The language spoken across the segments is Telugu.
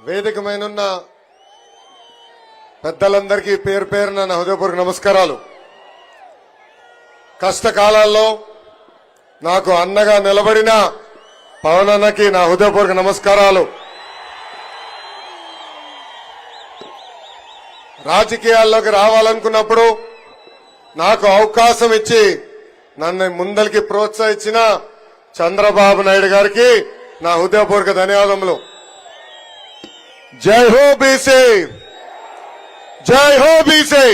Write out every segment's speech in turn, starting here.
వేదిక మీదున్న పెద్దలందరికీ పేరు పేరున నా హృదయపూర్వక నమస్కారాలు. కష్టకాలాల్లో నాకు అన్నగా నిలబడిన పవన్ అన్నకి నా హృదయపూర్వక నమస్కారాలు. రాజకీయాల్లోకి రావాలనుకున్నప్పుడు నాకు అవకాశం ఇచ్చి నన్ను ముందరికి ప్రోత్సహించిన చంద్రబాబు నాయుడు గారికి నా హృదయపూర్వక ధన్యవాదములు. జై హో బీసీ, జై హో బీసీ.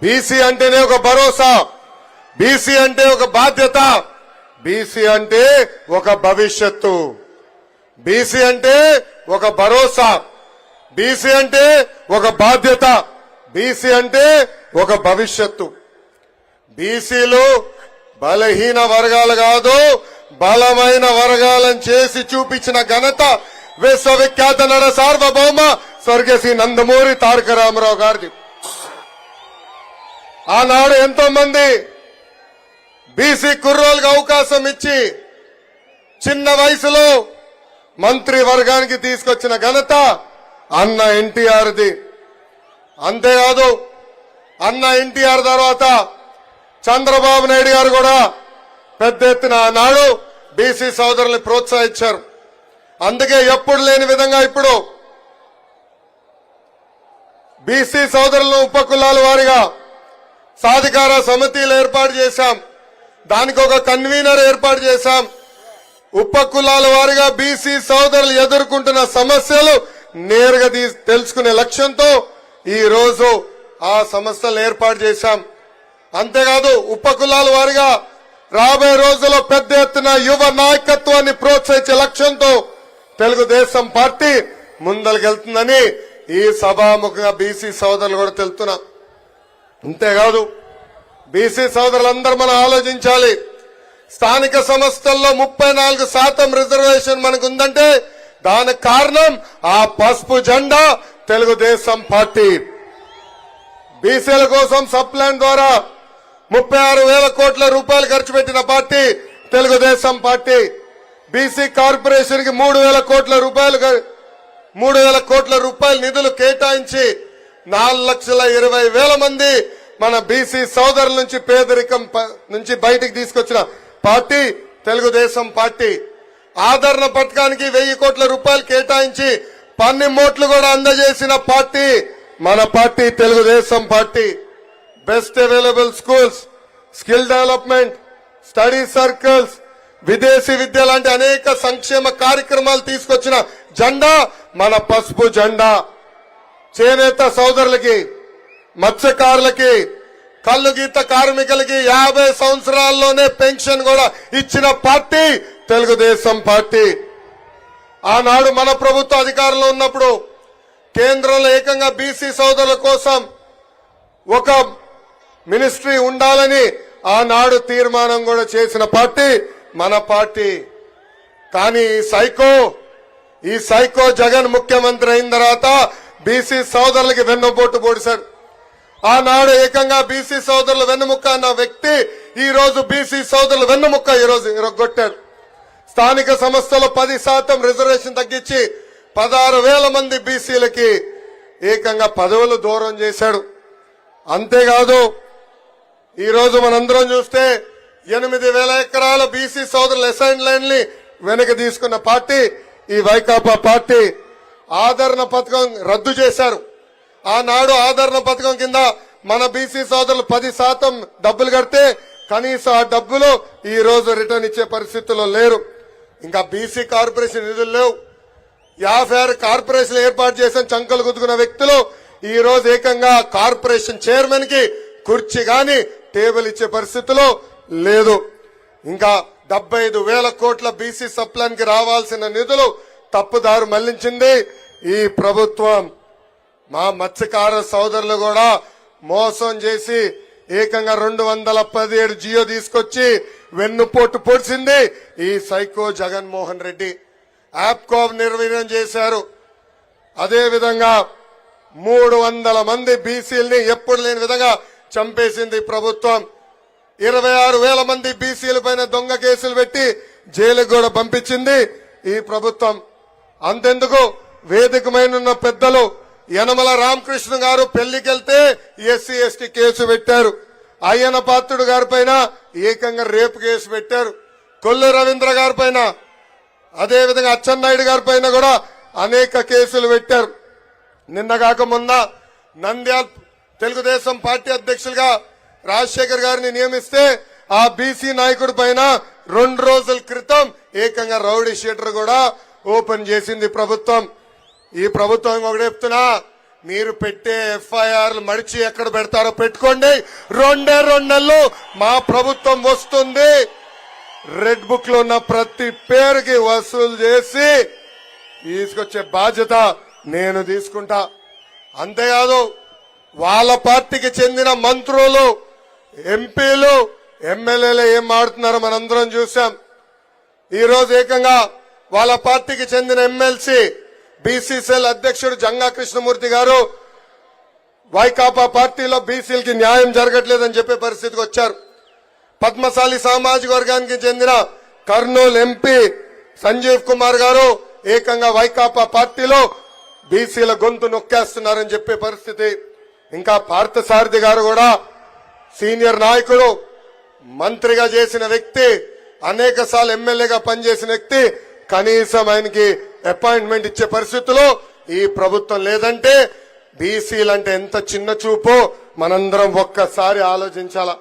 బీసీ అంటేనే ఒక భరోసా, బీసీ అంటే ఒక బాధ్యత, బీసీ అంటే ఒక భవిష్యత్తు, బీసీ అంటే ఒక భరోసా, బీసీ అంటే ఒక బాధ్యత, బీసీ అంటే ఒక భవిష్యత్తు. బీసీలు బలహీన వర్గాలు కాదు, బలమైన వర్గాలను చేసి చూపించిన ఘనత విశ్వవిఖ్యాత నట సార్వభౌమ స్వర్గశ్రీ నందమూరి తారక రామారావు గారిది. ఆనాడు ఎంతో మంది బీసీ కుర్రోళ్ళకి అవకాశం ఇచ్చి చిన్న వయసులో మంత్రి వర్గానికి తీసుకొచ్చిన ఘనత అన్న ఎన్టీఆర్ది. అంతేకాదు అన్న ఎన్టీఆర్ తర్వాత చంద్రబాబు నాయుడు గారు కూడా పెద్ద ఎత్తున ఆనాడు బీసీ సోదరుల్ని ప్రోత్సహించారు. అందుకే ఎప్పుడు లేని విధంగా ఇప్పుడు బీసీ సోదరులను ఉపకులాల వారిగా సాధికార సమితిలు ఏర్పాటు చేశాం. దానికి ఒక కన్వీనర్ ఏర్పాటు చేశాం. ఉపకులాల వారిగా బీసీ సోదరులు ఎదుర్కొంటున్న సమస్యలు నేరుగా తెలుసుకునే లక్ష్యంతో ఈ రోజు ఆ సంస్థలను ఏర్పాటు చేశాం. అంతేకాదు ఉపకులాల వారిగా రాబోయే రోజుల్లో పెద్ద ఎత్తున యువ నాయకత్వాన్ని ప్రోత్సహించే లక్ష్యంతో తెలుగుదేశం పార్టీ ముందరికెళ్తుందని ఈ సభాముఖంగా బీసీ సోదరులు కూడా తెలుపుతున్నా. అంతేకాదు బీసీ సోదరులందరూ మనం ఆలోచించాలి. స్థానిక సంస్థల్లో 34% రిజర్వేషన్ మనకు ఉందంటే దానికి కారణం ఆ పసుపు జెండా తెలుగుదేశం పార్టీ. బీసీల కోసం సబ్ ప్లాన్ ద్వారా 36,000 కోట్ల రూపాయలు ఖర్చు పెట్టిన party Telugu Desam party. BC corporation కి 3,000 కోట్ల రూపాయల నిధులు కేటాయించి 4,20,000 మంది మన బీసీ సోదరుల నుంచి పేదరికం నుంచి బయటికి తీసుకొచ్చిన పార్టీ తెలుగుదేశం పార్టీ. ఆదరణ పథకానికి 1,000 కోట్ల రూపాయలు కేటాయించి పన్నిమోట్లు కూడా అందజేసిన పార్టీ మన party Telugu Desam party. Best available schools, skill development, study circles, విదేశీ విద్య లాంటి అనేక సంక్షేమ కార్యక్రమాలు తీసుకొచ్చిన జెండా మన పసుపు జెండా. చేనేత సోదరులకి, మత్స్యకారులకి, కల్లు గీత కార్మికులకి 50 సంవత్సరాల్లోనే పెన్షన్ కూడా ఇచ్చిన పార్టీ తెలుగుదేశం పార్టీ. ఆనాడు మన ప్రభుత్వ అధికారంలో ఉన్నప్పుడు కేంద్రంలో ఏకంగా బీసీ సోదరుల కోసం ఒక మినిస్ట్రీ ఉండాలని ఆనాడు తీర్మానం కూడా చేసిన పార్టీ మన పార్టీ. కానీ ఈ సైకో జగన్ ముఖ్యమంత్రి అయిన తర్వాత బీసీ సోదరులకి వెన్నుపోటు పొడిశాడు. ఆనాడు ఏకంగా బీసీ సోదరులు వెన్నుముక్క అన్న వ్యక్తి ఈ రోజు బీసీ సోదరులు వెన్నుముక్క ఈ రోజు ఇరగొట్టాడు. స్థానిక సంస్థలో 10% రిజర్వేషన్ తగ్గించి 16,000 మంది బీసీలకి ఏకంగా పదవులు దూరం చేశాడు. అంతేకాదు ఈ రోజు మనందరం చూస్తే 8,000 ఎకరాల బీసీ సోదరుల అసైన్ ల్యాండ్ ని వెనక్కి తీసుకున్న పార్టీ ఈ వైకాపా పార్టీ. ఆదరణ పథకం రద్దు చేశారు. ఆనాడు ఆదరణ పథకం కింద మన బీసీ సోదరులు 10% డబ్బులు కడితే కనీసం ఆ డబ్బులు ఈ రోజు రిటర్న్ ఇచ్చే పరిస్థితుల్లో లేరు. ఇంకా బీసీ కార్పొరేషన్ నిధులు లేవు. 56 కార్పొరేషన్ ఏర్పాటు చేసిన చంకలు గుద్దుకున్న వ్యక్తులు ఈ రోజు ఏకంగా కార్పొరేషన్ చైర్మన్ కి కుర్చీ గాని టేబుల్ ఇచ్చే పరిస్థితిలో లేదు. ఇంకా 75,000 కోట్ల బీసీ సబ్ ప్లాన్ కి రావాల్సిన నిధులు తప్పుదారు మళ్లించింది ఈ ప్రభుత్వం. మా మత్స్యకార సోదరులు కూడా మోసం చేసి ఏకంగా 217 జియో తీసుకొచ్చి వెన్నుపోటు పొడిచింది ఈ సైకో జగన్మోహన్ రెడ్డి. యాప్కాబ్ నిర్వీర్యం చేశారు. అదేవిధంగా 300 మంది బీసీలని ఎప్పుడు లేని విధంగా చంపేసింది ప్రభుత్వం. 26,000 మంది బీసీల పైన దొంగ కేసులు పెట్టి జైలుకు కూడా పంపించింది ఈ ప్రభుత్వం. అంతెందుకు వేదికమైన పెద్దలు యనమల రామకృష్ణ గారు పెళ్లికెళ్తే ఎస్సీ ఎస్టీ కేసు పెట్టారు. అయ్యన పాత్రుడు గారి పైన ఏకంగా రేపు కేసు పెట్టారు. కొల్లు రవీంద్ర గారి పైన, అదేవిధంగా అచ్చెన్నాయుడు గారి పైన కూడా అనేక కేసులు పెట్టారు. నిన్నగాక మొన్న నంద్యాల తెలుగుదేశం పార్టీ అధ్యక్షులుగా రాజశేఖర్ గారిని నియమిస్తే ఆ బీసీ నాయకుడి పైన 2 రోజుల క్రితం ఏకంగా రౌడీ షీటర్ కూడా ఓపెన్ చేసింది ప్రభుత్వం. ఈ ప్రభుత్వం ఒకటి చెప్తున్నా, మీరు పెట్టే ఎఫ్ఐఆర్లు మడిచి ఎక్కడ పెడతారో పెట్టుకోండి. 2 నెలలు మా ప్రభుత్వం వస్తుంది. రెడ్ బుక్ లో ఉన్న ప్రతి పేరుకి వసూలు చేసి తీసుకొచ్చే బాధ్యత నేను తీసుకుంటా. అంతేకాదు వాళ్ళ పార్టీకి చెందిన మంత్రులు, ఎంపీలు, ఎమ్మెల్యేలు ఏం మాడుతున్నారో మనందరం చూసాం. ఈ రోజు ఏకంగా వాళ్ళ పార్టీకి చెందిన ఎమ్మెల్సీ బీసీసీఎల్ అధ్యక్షుడు జంగా కృష్ణమూర్తి గారు వైకాపా పార్టీలో బీసీలకి న్యాయం జరగట్లేదని చెప్పే పరిస్థితికి వచ్చారు. పద్మశాలి సామాజిక వర్గానికి చెందిన కర్నూలు ఎంపీ సంజీవ్ కుమార్ గారు ఏకంగా వైకాపా పార్టీలో బీసీల గొంతు నొక్కేస్తున్నారని చెప్పే పరిస్థితి. ఇంకా పార్థసారథి గారు కూడా సీనియర్ నాయకుడు, మంత్రిగా చేసిన వ్యక్తి, అనేక సార్లు ఎమ్మెల్యేగా పనిచేసిన వ్యక్తి, కనీసం ఆయనకి అపాయింట్మెంట్ ఇచ్చే పరిస్థితిలో ఈ ప్రభుత్వం లేదంటే బీసీలంటే ఎంత చిన్న చూపో మనందరం ఒక్కసారి ఆలోచించాలా.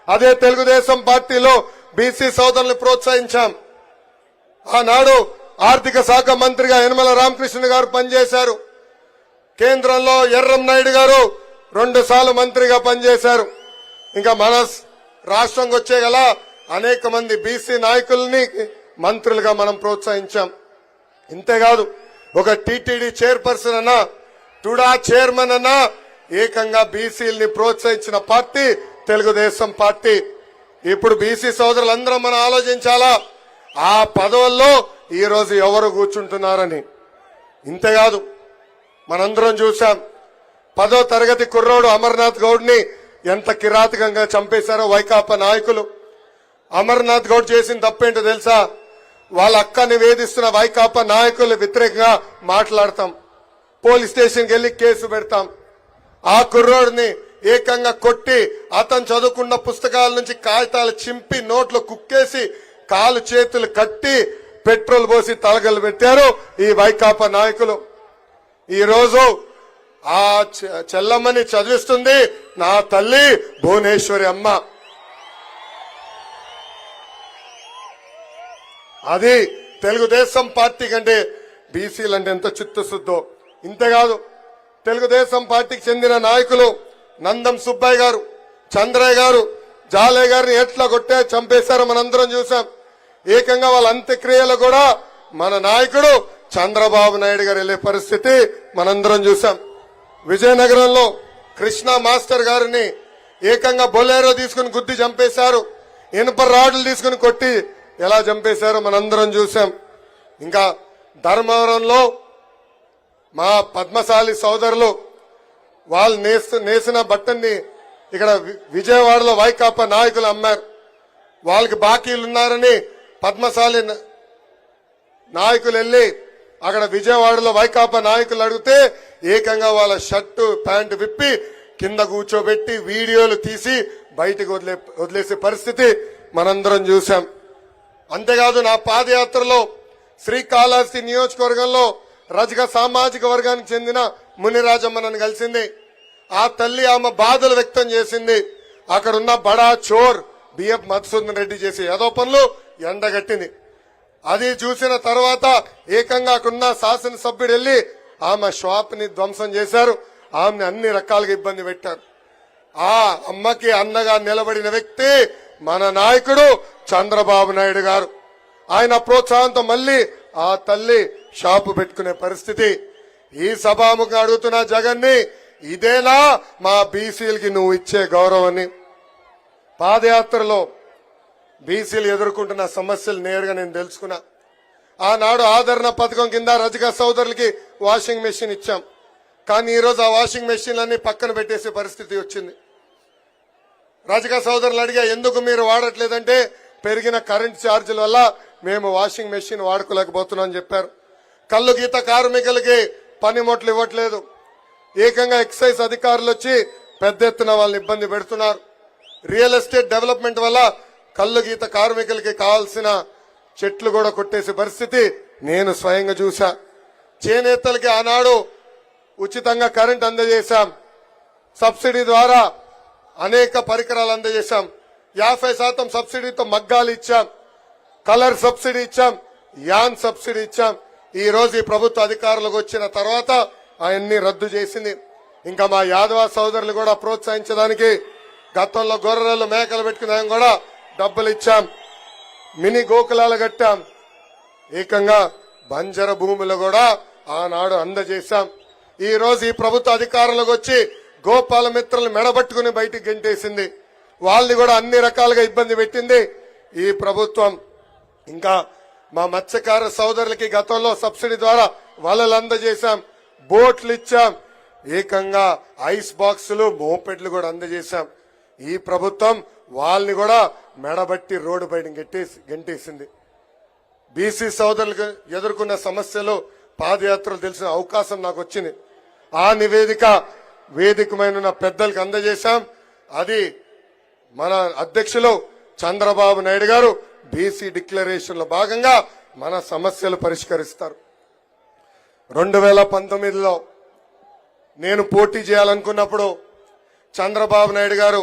అదే తెలుగుదేశం పార్టీలో బీసీ సోదరుల్ని ప్రోత్సహించాం. ఆనాడు ఆర్థిక శాఖ మంత్రిగా యనమల రామకృష్ణ గారు పనిచేశారు. కేంద్రంలో ఎర్రం నాయుడు గారు 2 సార్లు మంత్రిగా పనిచేశారు. ఇంకా మన రాష్ట్రంకి వచ్చే గల అనేక మంది బీసీ నాయకుల్ని మంత్రులుగా మనం ప్రోత్సహించాం. ఇంతేకాదు ఒక టీటీడీ చైర్పర్సన్ అన్నా, టుడా చైర్మన్ అన్నా ఏకంగా బీసీలని ప్రోత్సహించిన పార్టీ తెలుగుదేశం పార్టీ. ఇప్పుడు బీసీ సోదరులందరం మనం ఆలోచించాలా, ఆ పదవుల్లో ఈ రోజు ఎవరు కూర్చుంటున్నారని. ఇంతేకాదు మనందరం చూశాం, 10వ తరగతి కుర్రోడు అమర్నాథ్ గౌడ్ని ఎంత కిరాతకంగా చంపేశారో వైకాపా నాయకులు. అమర్నాథ్ గౌడ్ చేసిన తప్పేంటో తెలుసా? వాళ్ళ అక్కని వేధిస్తున్న వైకాపా నాయకులు వ్యతిరేకంగా మాట్లాడతాం, పోలీస్ స్టేషన్కి వెళ్లి కేసు పెడతాం. ఆ కుర్రోడిని ఏకంగా కొట్టి అతను చదువుకున్న పుస్తకాల నుంచి కాగితాలు చింపి నోట్లో కుక్కేసి కాలు చేతులు కట్టి పెట్రోల్ పోసి తలగలు పెట్టారు ఈ వైకాపా నాయకులు. ఈ రోజు ఆ చెల్లమ్మని చదివిస్తుంది నా తల్లి భువనేశ్వరి అమ్మ. అది తెలుగుదేశం పార్టీ కంటే బీసీలంటే ఎంత చిత్తశుద్ధో. ఇంతేకాదు తెలుగుదేశం పార్టీకి చెందిన నాయకులు నందం సుబ్బయ్య గారు, చంద్రయ్య గారు, జాలయ్య గారిని ఎట్లా కొట్టే చంపేశారో మనందరం చూసాం. ఏకంగా వాళ్ళ అంత్యక్రియలు కూడా మన నాయకుడు చంద్రబాబు నాయుడు గారు వెళ్లే పరిస్థితి మనందరం చూసాం. విజయనగరంలో కృష్ణ మాస్టర్ గారిని ఏకంగా బొలేరో తీసుకుని గుద్ది చంపేశారు. ఇనుప రాడ్లు తీసుకుని కొట్టి ఎలా చంపేశారో మనందరం చూసాం. ఇంకా ధర్మవరంలో మా పద్మశాలి సోదరులు వాళ్ళు నేసిన బట్టని ఇక్కడ విజయవాడలో వైకాపా నాయకులు అమ్మారు. వాళ్ళకి బాకీలున్నారని పద్మశాలి నాయకులు వెళ్లి అక్కడ విజయవాడలో వైకాపా నాయకులు అడిగితే ఏకంగా వాళ్ళ షర్టు ప్యాంటు విప్పి కింద కూర్చోబెట్టి వీడియోలు తీసి బయటకు వదిలేసే పరిస్థితి మనందరం చూసాం. అంతేకాదు నా పాదయాత్రలో శ్రీకాళహస్తి నియోజకవర్గంలో రజక సామాజిక వర్గానికి చెందిన మునిరాజమ్మ నన్ను కలిసింది. ఆ తల్లి ఆమె బాధలు వ్యక్తం చేసింది. అక్కడున్న బడా చోర్ బిఎఫ్ మధుసూదన్ రెడ్డి చేసే ఏదో పనులు ఎండగట్టింది. అది చూసిన తర్వాత ఏకంగా అక్కడున్న శాసనసభ్యుడు వెళ్లి ఆమె షాప్ ని ధ్వంసం చేశారు. ఆమెని అన్ని రకాలుగా ఇబ్బంది పెట్టారు. ఆ అమ్మకి అన్నగా నిలబడిన వ్యక్తి మన నాయకుడు చంద్రబాబు నాయుడు గారు. ఆయన ప్రోత్సాహంతో మళ్లీ ఆ తల్లి షాపు పెట్టుకునే పరిస్థితి. ఈ సభాముఖంగా అడుగుతున్న జగన్ని, ఇదేనా మా బీసీలకి నువ్వు ఇచ్చే గౌరవాన్ని? పాదయాత్రలో బీసీలు ఎదుర్కొంటున్న సమస్యలు నేరుగా నేను తెలుసుకున్నా. ఆనాడు ఆదరణ పథకం కింద రజక సోదరులకి వాషింగ్ మెషిన్ ఇచ్చాం. కానీ ఈరోజు ఆ వాషింగ్ మెషిన్లన్నీ పక్కన పెట్టేసే పరిస్థితి వచ్చింది. రజక సోదరులు అడిగా, ఎందుకు మీరు వాడట్లేదంటే పెరిగిన కరెంట్ ఛార్జీల వల్ల మేము వాషింగ్ మెషిన్ వాడుకోలేకపోతున్నాం అని చెప్పారు. కల్లు గీత కార్మికులకి పనిముట్లు ఇవ్వట్లేదు. ఏకంగా ఎక్సైజ్ అధికారులు వచ్చి పెద్ద ఎత్తున వాళ్ళని ఇబ్బంది పెడుతున్నారు. రియల్ ఎస్టేట్ డెవలప్మెంట్ వల్ల కల్లు గీత కార్మికులకి కావాల్సిన చెట్లు కూడా కొట్టేసే పరిస్థితి నేను స్వయంగా చూశా. చేనేతలకి ఆనాడు ఉచితంగా కరెంట్ అందజేశాం. సబ్సిడీ ద్వారా అనేక పరికరాలు అందజేశాం. 50% సబ్సిడీతో మగ్గాలు ఇచ్చాం, కలర్ సబ్సిడీ ఇచ్చాం, యాన్ సబ్సిడీ ఇచ్చాం. ఈ రోజు ఈ ప్రభుత్వ అధికారులకు వచ్చిన తర్వాత అవన్నీ రద్దు చేసింది. ఇంకా మా యాదవ సోదరులు కూడా ప్రోత్సహించడానికి గతంలో గొర్రెలు మేకలు పెట్టుకునే కూడా డబ్బులు ఇచ్చాం. మినీ గోకులాలు కట్టాం. ఏకంగా బంజర భూములు కూడా ఆనాడు అందజేశాం. ఈ రోజు ఈ ప్రభుత్వ అధికారులకు వచ్చి గోపాల మిత్రులు మెడబట్టుకుని బయటికి గెంటేసింది. వాళ్ళని కూడా అన్ని రకాలుగా ఇబ్బంది పెట్టింది ఈ ప్రభుత్వం. ఇంకా మా మత్స్యకార సోదరులకి గతంలో సబ్సిడీ ద్వారా వలలు అందజేశాం, బోట్లు ఇచ్చాం, ఏకంగా ఐస్ బాక్సులు మోపెడ్లు కూడా అందజేశాం. ఈ ప్రభుత్వం వాళ్ళని కూడా మెడబట్టి రోడ్డు బయట గెంటేసింది. బీసీ సోదరులకు ఎదుర్కొన్న సమస్యలు పాదయాత్రలు తెలిసిన అవకాశం నాకు వచ్చింది. ఆ నివేదిక వేదికమైన పెద్దలకు అందజేశాం. అది మన అధ్యక్షులు చంద్రబాబు నాయుడు గారు బీసీ డిక్లరేషన్ లో భాగంగా మన సమస్యలు పరిష్కరిస్తారు. 2019లో నేను పోటీ చేయాలనుకున్నప్పుడు చంద్రబాబు నాయుడు గారు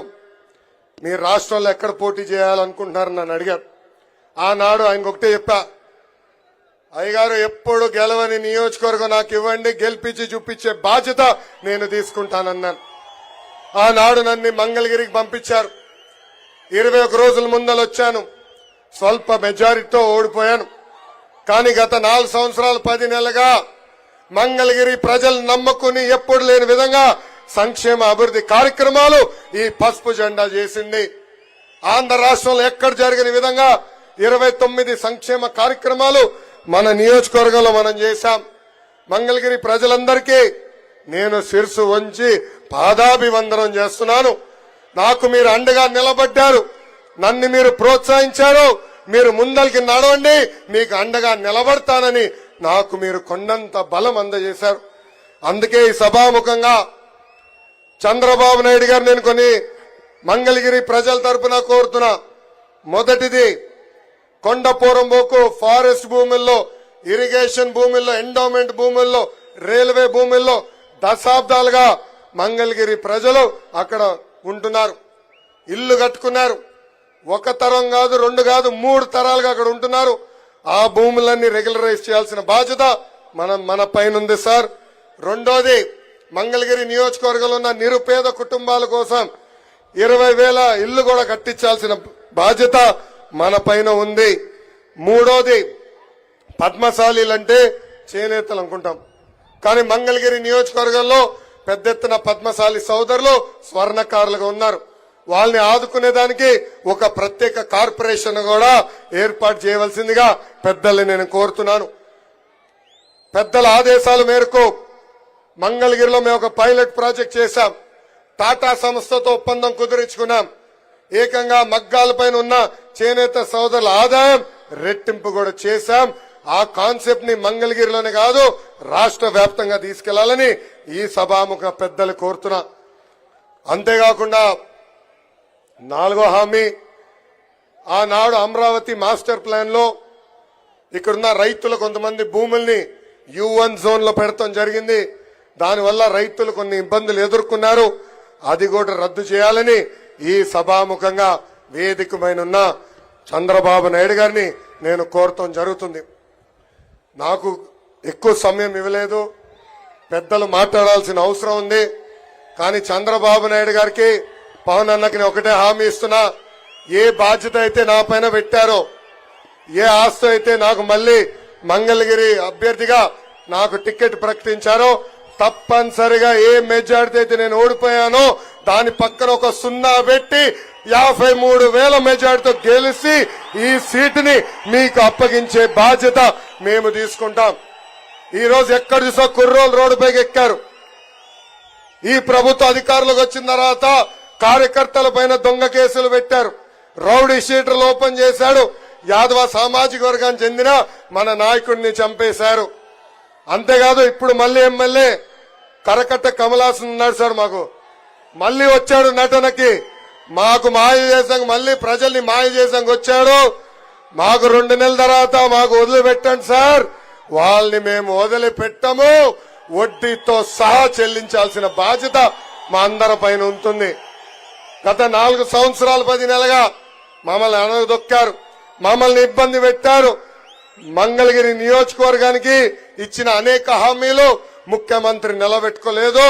మీరు రాష్ట్రంలో ఎక్కడ పోటీ చేయాలనుకుంటున్నారని నన్ను అడిగారు. ఆనాడు ఆయనకు ఒకటే చెప్పా, అయ్యగారు ఎప్పుడు గెలవని నియోజకవర్గం నాకు ఇవ్వండి, గెలిపించి చూపించే బాధ్యత నేను తీసుకుంటానన్నాను. ఆనాడు నన్ను మంగళగిరికి పంపించారు. 21 రోజుల ముందలు వచ్చాను. స్వల్ప మెజారిటీతో ఓడిపోయాను. కానీ గత 4 సంవత్సరాలు 10 నెలలుగా మంగళగిరి ప్రజలు నమ్ముకుని ఎప్పుడు లేని విధంగా సంక్షేమ అభివృద్ధి కార్యక్రమాలు ఈ పసుపు జెండా చేసింది. ఆంధ్ర రాష్ట్రంలో ఎక్కడ జరిగిన విధంగా 29 సంక్షేమ కార్యక్రమాలు మన నియోజకవర్గంలో మనం చేశాం. మంగళగిరి ప్రజలందరికీ నేను శిరసు వంచి పాదాభివందనం చేస్తున్నాను. నాకు మీరు అండగా నిలబడ్డారు, నన్ను మీరు ప్రోత్సహించారు. మీరు ముందరికి నడవండి, మీకు అండగా నిలబడతానని నాకు మీరు కొండంత బలం అందజేశారు. అందుకే ఈ సభాముఖంగా చంద్రబాబు నాయుడు గారు నేను కొన్ని మంగళగిరి ప్రజల తరపున కోరుతున్నా. మొదటిది, కొండపోరంబోకు ఫారెస్ట్ భూముల్లో, ఇరిగేషన్ భూముల్లో, ఎండోమెంట్ భూముల్లో, రైల్వే భూముల్లో దశాబ్దాలుగా మంగళగిరి ప్రజలు అక్కడ ఉంటున్నారు, ఇల్లు కట్టుకున్నారు. 1 తరం కాదు, 2 కాదు, 3 తరాలుగా అక్కడ ఉంటున్నారు. ఆ భూములన్నీ రెగ్యులరైజ్ చేయాల్సిన బాధ్యత మన పైన ఉంది సార్. రెండోది, మంగళగిరి నియోజకవర్గంలో ఉన్న నిరుపేద కుటుంబాల కోసం 20,000 ఇల్లు కూడా కట్టించాల్సిన బాధ్యత మన పైన ఉంది. మూడోది, పద్మశాలీలంటే చేనేతలు అనుకుంటాం, కానీ మంగళగిరి నియోజకవర్గంలో పెద్ద ఎత్తున పద్మశాలి సోదరులు స్వర్ణకారులుగా ఉన్నారు. వాళ్ళని ఆదుకునేదానికి ఒక ప్రత్యేక కార్పొరేషన్ కూడా ఏర్పాటు చేయవలసిందిగా పెద్దల్ని నేను కోరుతున్నాను. పెద్దల ఆదేశాల మేరకు మంగళగిరిలో మేము ఒక పైలట్ ప్రాజెక్ట్ చేశాం. టాటా సంస్థతో ఒప్పందం కుదుర్చుకున్నాం. ఏకంగా మగ్గాలపైన ఉన్న చేనేత సోదరుల ఆదాయం రెట్టింపు కూడా చేశాం. ఆ కాన్సెప్ట్ ని మంగళగిరిలోనే కాదు రాష్ట్ర వ్యాప్తంగా తీసుకెళ్లాలని ఈ సభాముఖ పెద్దలు కోరుతున్నా. అంతేకాకుండా 4వ హామీ, ఆనాడు అమరావతి మాస్టర్ ప్లాన్ లో ఇక్కడున్న రైతులు కొంతమంది భూముల్ని U1 జోన్ లో పెడతాం జరిగింది. దానివల్ల రైతులు కొన్ని ఇబ్బందులు ఎదుర్కొన్నారు. అది కూడా రద్దు చేయాలని ఈ సభాముఖంగా వేదికమైన చంద్రబాబు నాయుడు గారిని నేను కోరటం జరుగుతుంది. నాకు ఎక్కువ సమయం ఇవ్వలేదు, పెద్దలు మాట్లాడాల్సిన అవసరం ఉంది. కానీ చంద్రబాబు నాయుడు గారికి, పవన్ అన్నకి నేను ఒకటే హామీ ఇస్తున్నా, ఏ బాధ్యత అయితే నా పైన పెట్టారో, ఏ ఆస్తి అయితే నాకు మళ్ళీ మంగళగిరి అభ్యర్థిగా నాకు టికెట్ ప్రకటించారో, తప్పనిసరిగా ఏ మెజార్టీ అయితే నేను ఓడిపోయానో దాని పక్కన ఒక 0 పెట్టి 53,000 మెజార్టీతో గెలిచి ఈ సీటుని మీకు అప్పగించే బాధ్యత మేము తీసుకుంటాం. ఈ రోజు ఎక్కడ చూసా కుర్రోలు రోడ్డుపైకి ఎక్కారు. ఈ ప్రభుత్వ అధికారులకు వచ్చిన తర్వాత కార్యకర్తల పైన దొంగ కేసులు పెట్టారు, రౌడీ షీటర్లు ఓపెన్ చేశాడు, యాదవ సామాజిక వర్గానికి చెందిన మన నాయకుడిని చంపేశారు. అంతేకాదు ఇప్పుడు మళ్ళీ ఎమ్మెల్యే కరకట్ట కమలాసన్ ఉన్నాడు సార్. మాకు మళ్ళీ వచ్చాడు నటనకి, మాకు మాయ చేసాం, మళ్ళీ ప్రజల్ని మాయ చేసాం వచ్చాడు. మాకు 2 నెలల తర్వాత మాకు వదిలిపెట్టండి సార్, వాళ్ళని మేము వదిలిపెట్టము, వడ్డీతో సహా చెల్లించాల్సిన బాధ్యత మా అందరి పైన ఉంటుంది. గత 4 సంవత్సరాలు 10 నెలలుగా మమ్మల్ని అనగదొక్కారు, మమ్మల్ని ఇబ్బంది పెట్టారు. మంగళగిరి నియోజకవర్గానికి ఇచ్చిన అనేక హామీలు ముఖ్యమంత్రి నిలబెట్టుకోలేదు.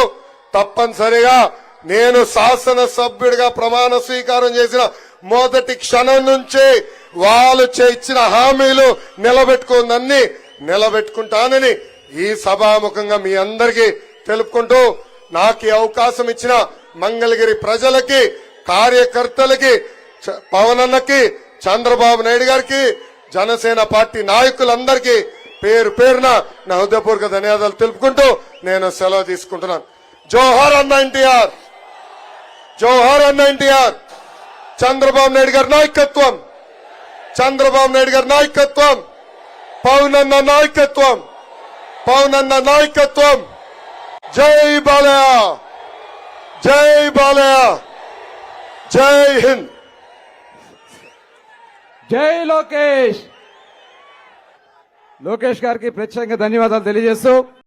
తప్పనిసరిగా నేను శాసనసభ్యుడిగా ప్రమాణ స్వీకారం చేసిన మొదటి క్షణం నుంచి వాళ్ళు ఇచ్చిన హామీలు నిలబెట్టుకుందన్ని నిలబెట్టుకుంటానని ఈ సభాముఖంగా మీ అందరికీ తెలుపుకుంటూ, నాకు ఈ అవకాశం ఇచ్చిన మంగళగిరి ప్రజలకి, కార్యకర్తలకి, పవన్ అన్నకి, చంద్రబాబు నాయుడు గారికి, జనసేన పార్టీ నాయకులందరికీ పేరు పేరున నా హృదయపూర్వక ధన్యవాదాలు తెలుపుకుంటూ నేను సెలవు తీసుకుంటున్నాను. జోహార్ అన్న ఎన్టీఆర్, జోహార్ అన్న ఎన్టీఆర్. చంద్రబాబు నాయుడు గారి నాయకత్వం, చంద్రబాబు నాయుడు గారి నాయకత్వం, పవన్ అన్న నాయకత్వం, పవన్ అన్న నాయకత్వం. జై బాలయ్య, జై బాలయ్య, జై హింద్. జై లోకేష్. లోకేష్ గారికి ప్రత్యేకంగా ధన్యవాదాలు తెలియజేస్తూ